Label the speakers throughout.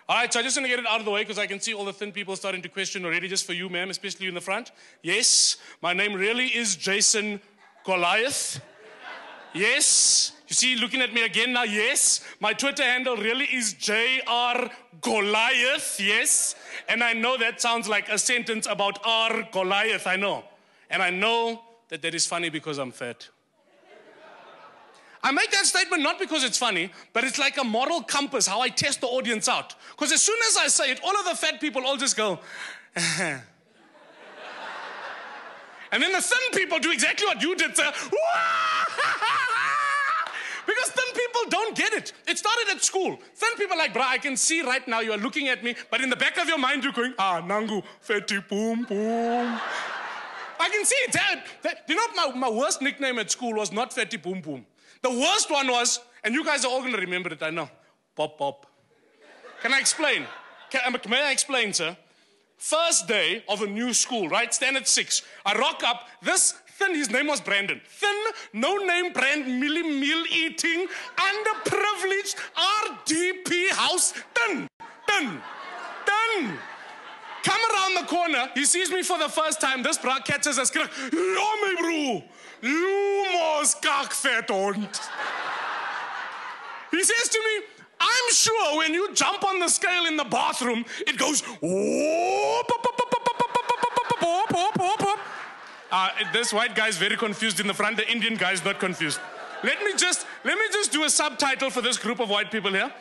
Speaker 1: All right, so I just want to get it out of the way because I can see all the thin people starting to question already, just for you, ma'am, especially you in the front. Yes, my name really is Jason Goliath. Yes, you see, looking at me again now, yes. My Twitter handle really is JR Goliath, yes. And I know that sounds like a sentence about R Goliath, I know. And I know that is funny because I'm fat. I make that statement not because it's funny, but it's like a moral compass, how I test the audience out. Because as soon as I say it, all of the fat people all just go, and then the thin people do exactly what you did, sir. Because thin people don't get it. It started at school. Thin people are like, bruh, I can see right now you are looking at me, but in the back of your mind you're going, Nangu, fatty, boom, boom. I can see it. You know, my worst nickname at school was not fatty, boom, boom. The worst one was, and you guys are all going to remember it, I know, Pop, Pop. Can I explain? May I explain, sir? First day of a new school, right? Standard 6. I rock up. This thin, his name was Brandon. Thin, no-name brand, meal eating, underprivileged, RDP house. Thin. Come around the corner. He sees me for the first time. This bra catches a scream. Ja, my bro. You mos kakvet hond. He says to me, I'm sure when you jump on the scale in the bathroom, it goes, this white guy is very confused in the front. The Indian guy is not confused. Let me just do a subtitle for this group of white people here.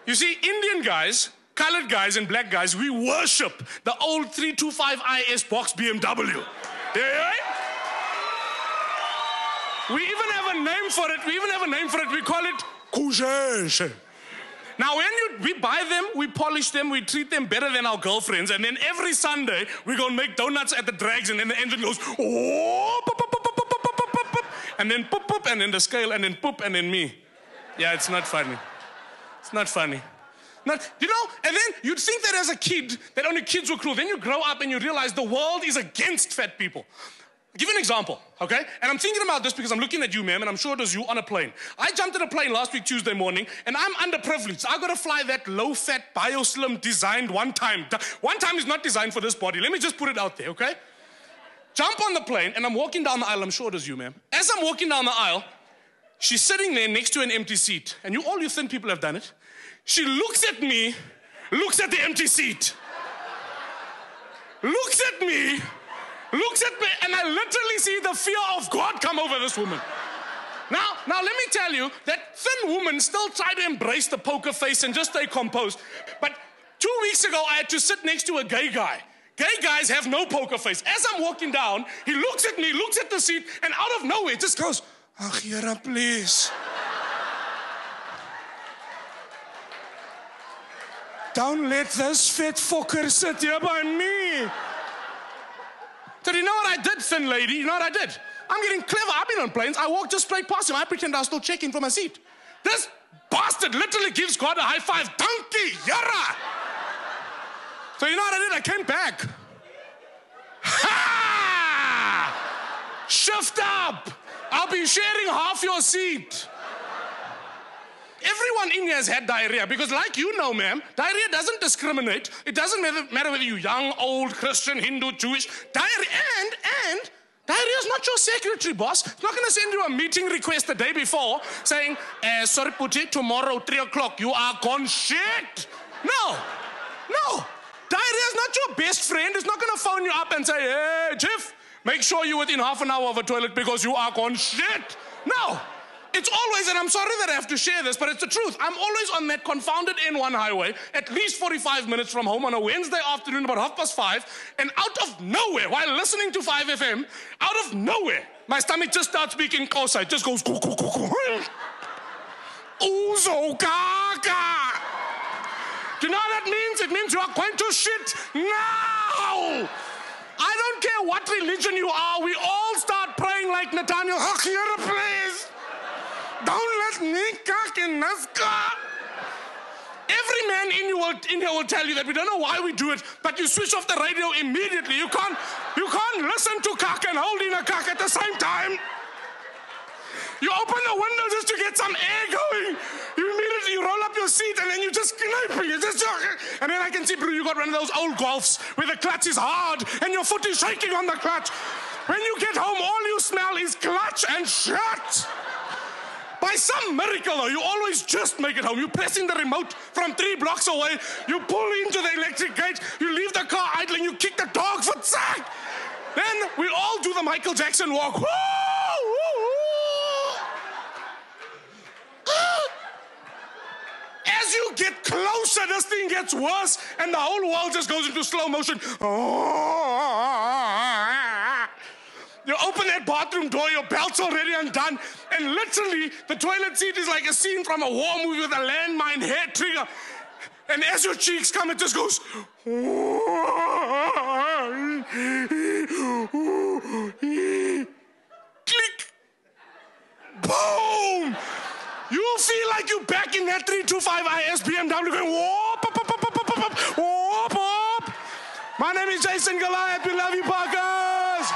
Speaker 1: You see, Indian guys, colored guys, and black guys, we worship the old 325 IS box BMW. Yeah? We even have a name for it. We call it couchage. Now, when we buy them, we polish them, we treat them better than our girlfriends, and then every Sunday, we go and make donuts at the drags, and then the engine goes, oh, pop, pop, pop, pop, pop, pop, pop, pop, and then poop, poop, and then the scale, and then poop, and then me. Yeah, it's not funny. It's not funny. You know, and then you'd think that as a kid, that only kids were cruel. Then you grow up and you realize the world is against fat people. I'll give you an example, okay? And I'm thinking about this because I'm looking at you, ma'am, and I'm sure it was you on a plane. I jumped in a plane last week, Tuesday morning, and I'm underprivileged. I got to fly that low-fat, BioSlim designed one time. One time is not designed for this body. Let me just put it out there, okay? Jump on the plane, and I'm walking down the aisle. I'm sure it was you, ma'am. As I'm walking down the aisle, she's sitting there next to an empty seat. And all you thin people have done it. She looks at me, looks at the empty seat. Looks at me, and I literally see the fear of God come over this woman. Now let me tell you, that thin woman still tried to embrace the poker face and just stay composed. But 2 weeks ago, I had to sit next to a gay guy. Gay guys have no poker face. As I'm walking down, he looks at me, looks at the seat, and out of nowhere, just goes, Akhira, please. Don't let this fat fucker sit here by me. So you know what I did, thin lady? You know what I did? I'm getting clever. I've been on planes. I walked just straight past him. I pretend I was still checking for my seat. This bastard literally gives God a high five. Donkey, yara. So you know what I did? I came back. Ha! Shift up. I'll be sharing half your seat. Everyone in here has had diarrhea because, like you know, ma'am, diarrhea doesn't discriminate. It doesn't matter whether you're young, old, Christian, Hindu, Jewish. Diarrhea, and diarrhea is not your secretary, boss. It's not going to send you a meeting request the day before saying, sorry, Putti, tomorrow, 3 o'clock, you are gone shit. No. Diarrhea is not your best friend. It's not going to phone you up and say, hey, Jeff, make sure you're within half an hour of a toilet because you are gone shit. No. It's always, and I'm sorry that I have to share this, but it's the truth. I'm always on that confounded N1 highway, at least 45 minutes from home on a Wednesday afternoon, about 5:30, and out of nowhere, while listening to 5FM, out of nowhere, my stomach just starts speaking Xhosa. It just goes, Uzo kaka. Do you know what that means? It means you are going to shit now. I don't care what religion you are, we all start praying like Nathaniel, Akhira, please. Don't let me cock in this car. Every man in here will tell you that we don't know why we do it, but you switch off the radio immediately. You can't listen to cock and holding a cock at the same time. You open the window just to get some air going. You immediately roll up your seat and then you just knipe. You just got one of those old Golfs where the clutch is hard and your foot is shaking on the clutch. When you get home, all you smell is clutch and shit. By some miracle, though, you always just make it home. You're pressing the remote from 3 blocks away. You pull into the electric gate. You leave the car idling. You kick the dog for sack. Then we all do the Michael Jackson walk. Woo, woo, woo. As you get closer, this thing gets worse, and the whole world just goes into slow motion. You open that bathroom door, your belt's already undone, and literally the toilet seat is like a scene from a war movie with a landmine hair trigger. And as your cheeks come, it just goes. Click. Boom. You feel like you're back in that 325 IS BMW going whoop, whoop, whoop, whoop, whoop, whoop, whoop. My name is Jason Goliath. We love you, Parkers.